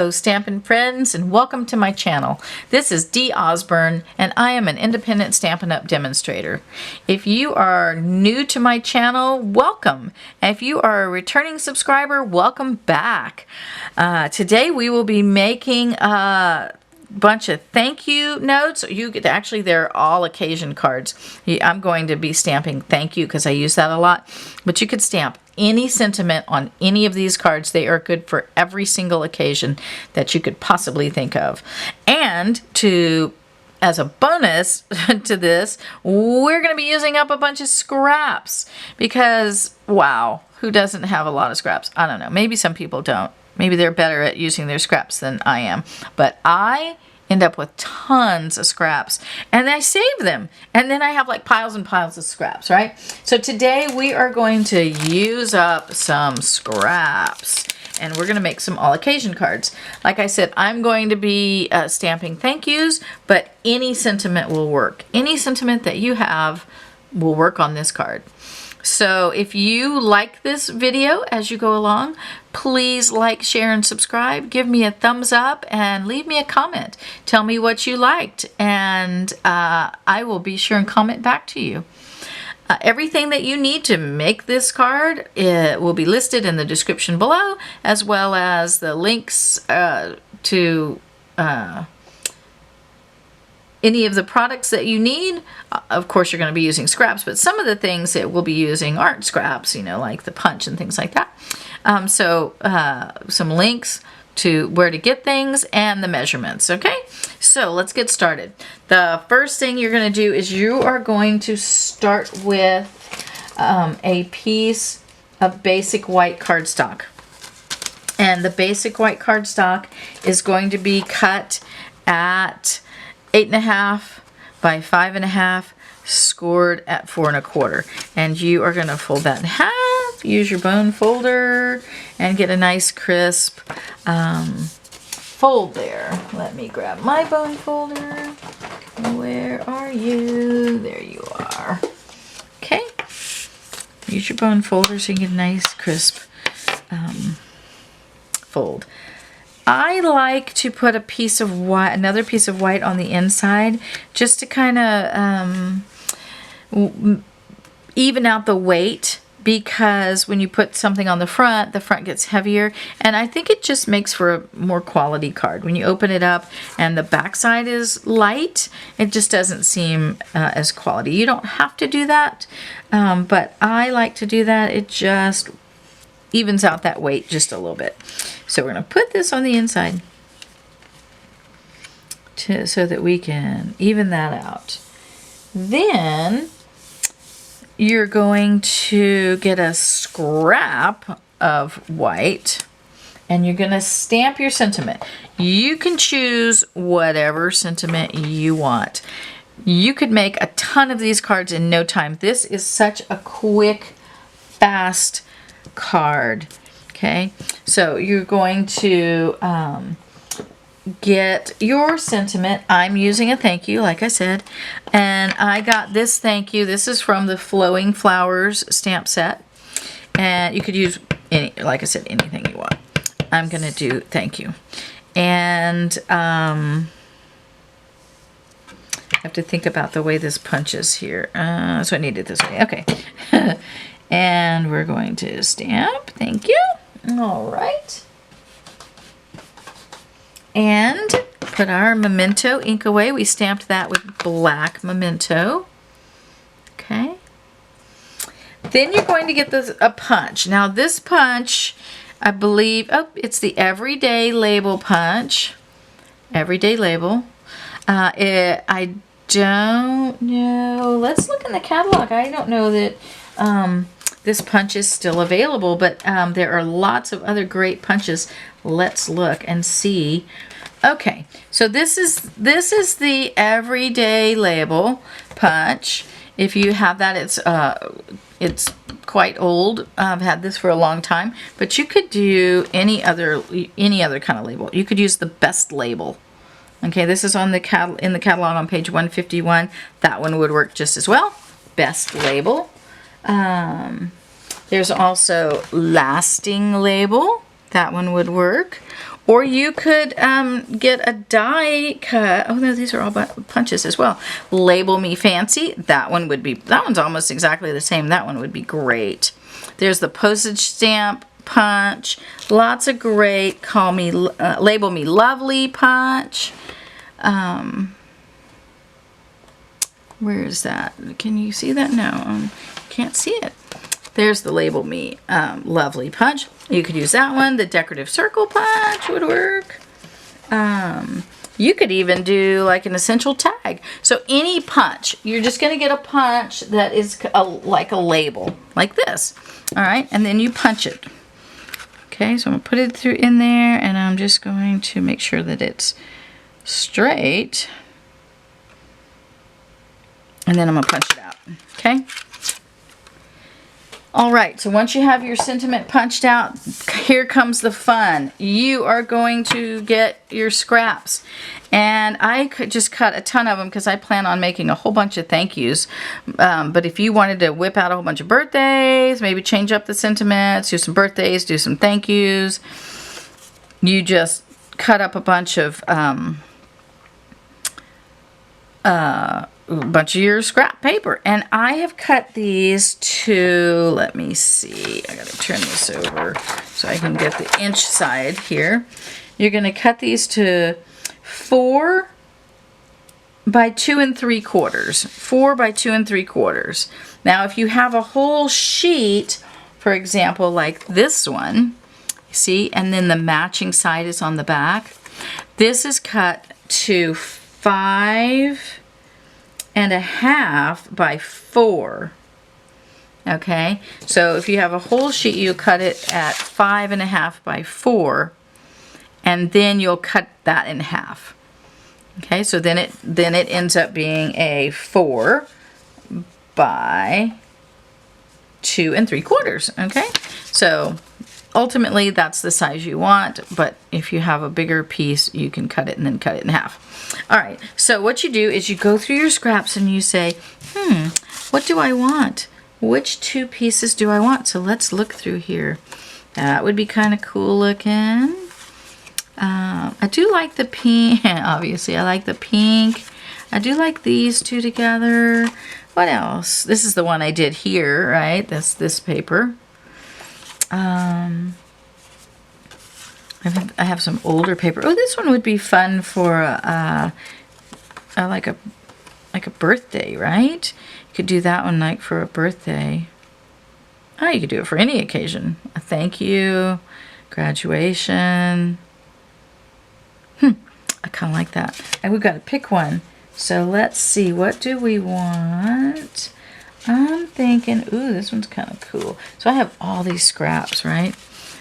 Hello Stampin' friends, and welcome to my channel. This is Dee Osburn and I am an independent Stampin' Up! Demonstrator. If you are new to my channel, welcome. And if you are a returning subscriber, welcome back. Today we will be making a bunch of thank you notes. Actually, they're all occasion cards. I'm going to be stamping thank you because I use that a lot, but you could stamp any sentiment on any of these cards. They are good for every single occasion that you could possibly think of. And as a bonus to this, we're going to be using up a bunch of scraps because, wow, who doesn't have a lot of scraps? I don't know. Maybe some people don't. Maybe they're better at using their scraps than I am. But I end up with tons of scraps and I save them. And then I have like piles and piles of scraps, right? So today we are going to use up some scraps and we're going to make some all occasion cards. Like I said, I'm going to be stamping thank yous, but any sentiment will work. Any sentiment that you have will work on this card. So if you like this video as you go along, please like, share, and subscribe. Give me a thumbs up and leave me a comment. Tell me what you liked, and I will be sure and comment back to you. Everything that you need to make this card will be listed in the description below, as well as the links to any of the products that you need. Of course, you're going to be using scraps, but some of the things that we'll be using aren't scraps, you know, like the punch and things like that. Some links to where to get things and the measurements, okay? So let's get started. The first thing you're going to do is you are going to start with a piece of basic white cardstock. And the basic white cardstock is going to be cut at 8.5 by 5.5, scored at 4 1/4. And you are going to fold that in half, use your bone folder, and get a nice crisp fold there. Let me grab my bone folder. Where are you? There you are. Okay. Use your bone folder so you can get a nice crisp fold. I like to put a piece of white, another piece of white on the inside, just to kind of even out the weight, because when you put something on the front gets heavier, and I think it just makes for a more quality card. When you open it up and the back side is light, it just doesn't seem as quality. You don't have to do that, but I like to do that. It just evens out that weight just a little bit. So we're going to put this on the inside so that we can even that out. Then you're going to get a scrap of white and you're going to stamp your sentiment. You can choose whatever sentiment you want. You could make a ton of these cards in no time. This is such a quick, fast card. Okay, so you're going to get your sentiment. I'm using a thank you, like I said, and I got this thank you. This is from the Flowing Flowers stamp set, and you could use any, like I said, anything you want. I'm going to do thank you, and I have to think about the way this punches here. So I need it this way. Okay. And we're going to stamp. Thank you. All right. And put our memento ink away. We stamped that with black memento. Okay. Then you're going to get a punch. Now this punch, I believe, it's the Everyday Label punch. Everyday Label. I don't know. Let's look in the catalog. I don't know that this punch is still available, but there are lots of other great punches. Let's look and see. Okay, so this is the Everyday Label punch. If you have that, it's quite old. I've had this for a long time, but you could do any other kind of label. You could use the Best Label. Okay, this is on the in the catalog on page 151. That one would work just as well. Best Label. There's also Lasting Label. That one would work. Or you could get a die cut. Oh no, these are all punches as well. Label Me Fancy. That one's almost exactly the same. That one would be great. There's the postage stamp punch. Lots of great Label Me Lovely punch. Where is that? Can you see that? No, can't see it. There's the Label Me Lovely punch. You could use that one. The decorative circle punch would work. You could even do like an essential tag. So any punch, you're just going to get a punch that is like a label, like this. All right, and then you punch it. Okay, so I'm going to put it in there, and I'm just going to make sure that it's straight. And then I'm going to punch it out. Okay? All right, so once you have your sentiment punched out, here comes the fun. You are going to get your scraps. And I could just cut a ton of them because I plan on making a whole bunch of thank yous. But if you wanted to whip out a whole bunch of birthdays, maybe change up the sentiments, do some birthdays, do some thank yous, you just cut up a bunch of your scrap paper. And I have cut these to, let me see, I gotta turn this over so I can get the inch side here. You're gonna cut these to 4 by 2 3/4. 4 by 2 3/4. Now if you have a whole sheet, for example, like this one, see, and then the matching side is on the back, this is cut to 5.5 by 4. Okay, so if you have a whole sheet, you cut it at 5.5 by 4, and then you'll cut that in half. Okay, so then it ends up being a 4 by 2 3/4. Okay, so ultimately that's the size you want, but if you have a bigger piece, you can cut it and then cut it in half. All right, so what you do is you go through your scraps and you say, what do I want? Which 2 pieces do I want? So let's look through here. That would be kind of cool looking. I do like the pink, obviously I like the pink. I do like these 2 together. What else? This is the one I did here, right? That's this paper. I have some older paper. Oh, this one would be fun for like a birthday, right? You could do that one like for a birthday. Oh, you could do it for any occasion. A thank you, graduation. I kind of like that. And we've got to pick one. So let's see, what do we want? I'm thinking, ooh, this one's kind of cool. So I have all these scraps, right,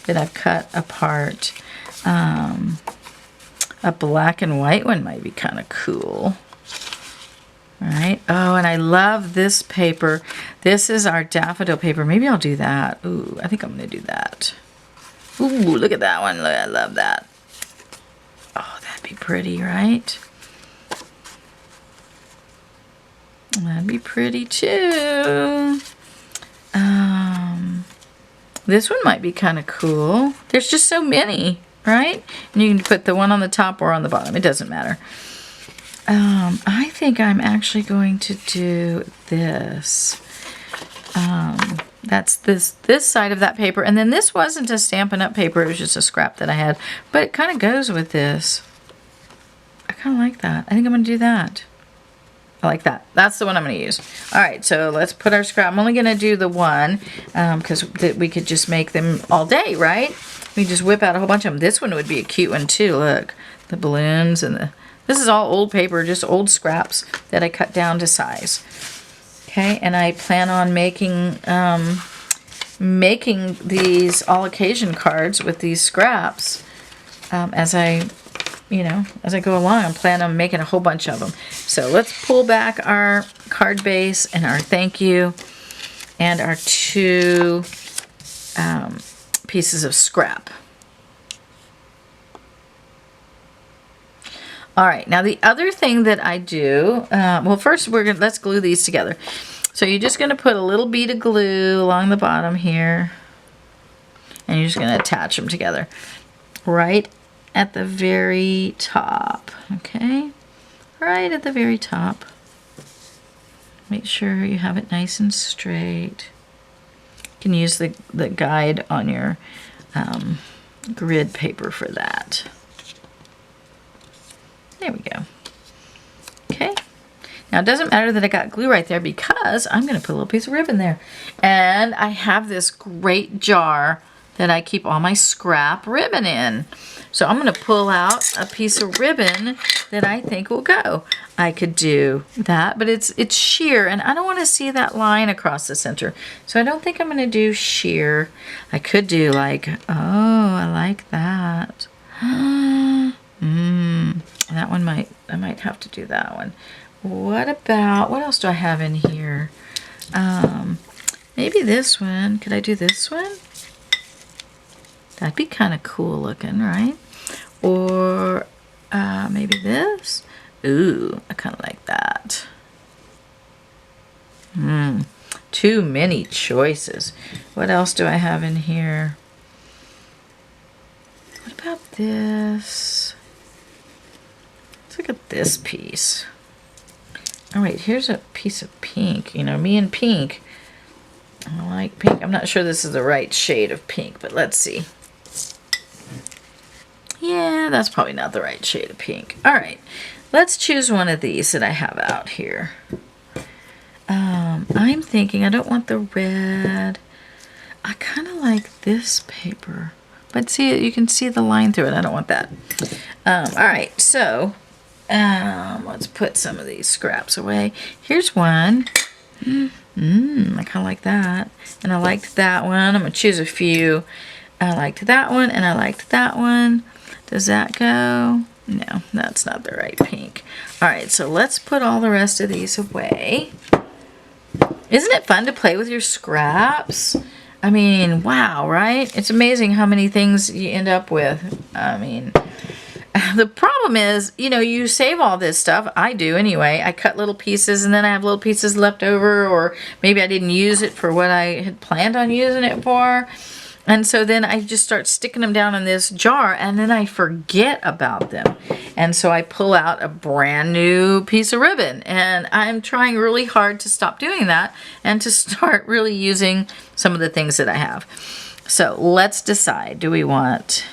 that I've cut apart. A black and white one might be kind of cool. All right. Oh, and I love this paper. This is our daffodil paper. Maybe I'll do that. Ooh, I think I'm going to do that. Ooh, look at that one. I love that. Oh, that'd be pretty, right? That'd be pretty too. This one might be kind of cool. There's just so many, right? And you can put the one on the top or on the bottom. It doesn't matter. I think I'm actually going to do this. That's this side of that paper. And then this wasn't a Stampin' Up! Paper. It was just a scrap that I had. But it kind of goes with this. I kind of like that. I think I'm going to do that. I like that. That's the one I'm going to use. All right, so let's put our scrap. I'm only going to do the one because we could just make them all day, right? We just whip out a whole bunch of them. This one would be a cute one too. Look, the balloons and the... This is all old paper, just old scraps that I cut down to size. Okay, and I plan on making these all occasion cards with these scraps as I go along. I'm planning on making a whole bunch of them. So let's pull back our card base and our thank you and our 2 pieces of scrap. All right, now the other thing that I do, well, first let's glue these together. So you're just going to put a little bead of glue along the bottom here, and you're just going to attach them together right at the very top, okay? Right at the very top. Make sure you have it nice and straight. You can use the guide on your grid paper for that. There we go. Okay. Now it doesn't matter that I got glue right there because I'm going to put a little piece of ribbon there. And I have this great jar that I keep all my scrap ribbon in. So I'm going to pull out a piece of ribbon that I think will go. I could do that, but it's sheer, and I don't want to see that line across the center. So I don't think I'm going to do sheer. I could do like, oh, I like that. That one I might have to do that one. What else do I have in here? Maybe this one. Could I do this one? That'd be kind of cool looking, right? Or maybe this. Ooh, I kind of like that. Too many choices. What else do I have in here? What about this? Let's look at this piece. Oh wait, here's a piece of pink. You know, me and pink. I like pink. I'm not sure this is the right shade of pink, but let's see. Yeah, that's probably not the right shade of pink. All right, let's choose one of these that I have out here. I'm thinking I don't want the red. I kind of like this paper, but see, you can see the line through it. I don't want that. All right, so let's put some of these scraps away. Here's one. I kind of like that, and I liked that one. I'm gonna choose a few. I liked that one, and I liked that one. Does that go? No, that's not the right pink. All right, so let's put all the rest of these away. Isn't it fun to play with your scraps? I mean, wow, right? It's amazing how many things you end up with. I mean, the problem is, you know, you save all this stuff. I do anyway. I cut little pieces and then I have little pieces left over, or maybe I didn't use it for what I had planned on using it for. And so then I just start sticking them down in this jar and then I forget about them. And so I pull out a brand new piece of ribbon, and I'm trying really hard to stop doing that and to start really using some of the things that I have. So let's decide. Do we want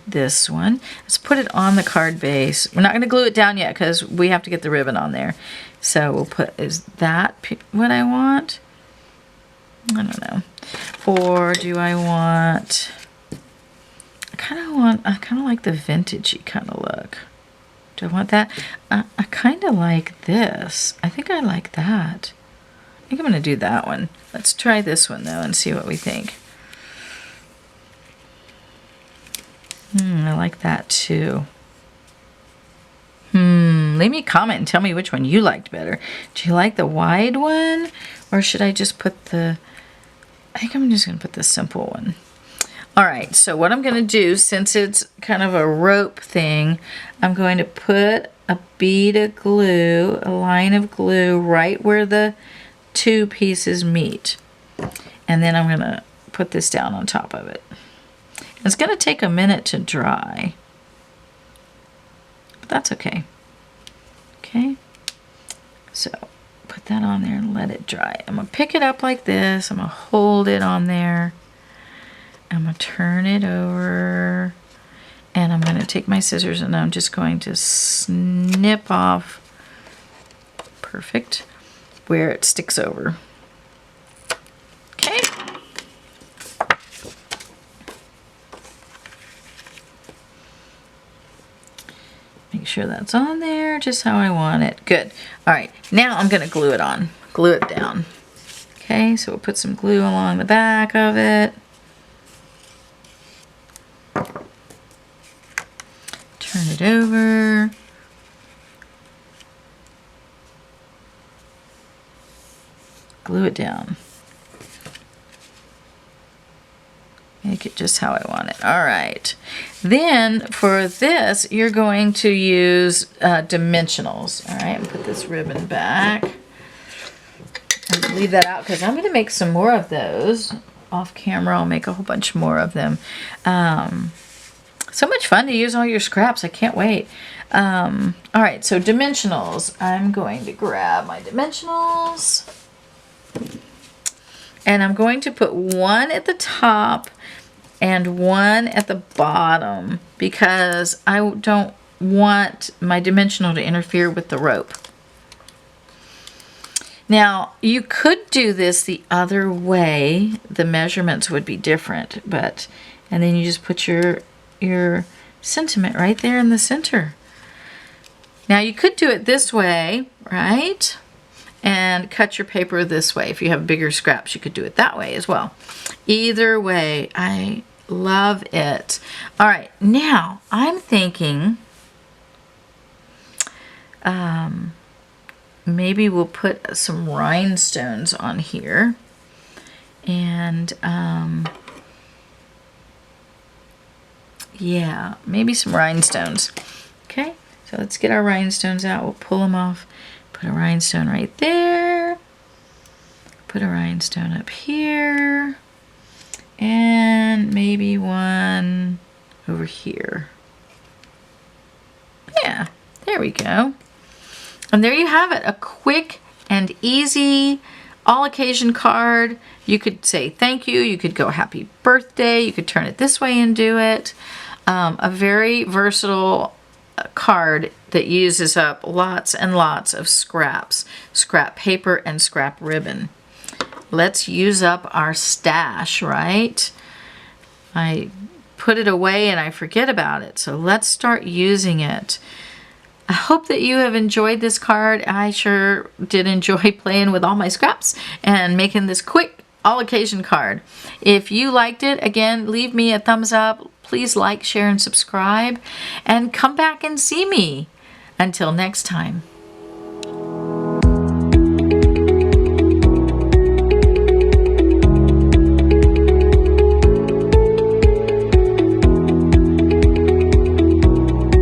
this one? Let's put it on the card base. We're not going to glue it down yet because we have to get the ribbon on there. So we'll put, is that what I want? I don't know. Or do I want, I kind of like the vintagey kind of look. Do I want that? I kind of like this. I think I like that. I think I'm going to do that one. Let's try this one though and see what we think. I like that too. Leave me a comment and tell me which one you liked better. Do you like the wide one, or should I just put the, I think I'm just going to put the simple one. All right, so what I'm going to do, since it's kind of a rope thing, I'm going to put a bead of glue, a line of glue right where the two pieces meet. And then I'm going to put this down on top of it. It's going to take a minute to dry, but that's okay. Okay, so put that on there and let it dry. I'm going to pick it up like this. I'm going to hold it on there. I'm going to turn it over. And I'm going to take my scissors and I'm just going to snip off, perfect, where it sticks over. Okay. Make sure that's on there just how I want it. Good. All right, now I'm going to glue it on, glue it down. Okay, so we'll put some glue along the back of it. Turn it over. Glue it down. Make it just how I want it. All right. Then for this, you're going to use dimensionals. All right, and put this ribbon back. And leave that out because I'm going to make some more of those. Off camera, I'll make a whole bunch more of them. So much fun to use all your scraps. I can't wait. All right, so dimensionals. I'm going to grab my dimensionals. And I'm going to put one at the top and one at the bottom because I don't want my dimensional to interfere with the rope. Now, you could do this the other way. The measurements would be different, and then you just put your sentiment right there in the center. Now, you could do it this way, right? And cut your paper this way. If you have bigger scraps, you could do it that way as well. Either way, I love it. All right, now I'm thinking maybe we'll put some rhinestones on here. And yeah, maybe some rhinestones. Okay, so let's get our rhinestones out. We'll pull them off. Put a rhinestone right there. Put a rhinestone up here. And maybe one over here. Yeah, there we go. And there you have it, a quick and easy all occasion card. You could say thank you, you could go happy birthday, you could turn it this way and do it. A very versatile card that uses up lots and lots of scraps, scrap paper and scrap ribbon. Let's use up our stash, right? I put it away and I forget about it, so let's start using it. I hope that you have enjoyed this card. I sure did enjoy playing with all my scraps and making this quick all occasion card. If you liked it, again, leave me a thumbs up. Please like, share, and subscribe, and come back and see me. Until next time.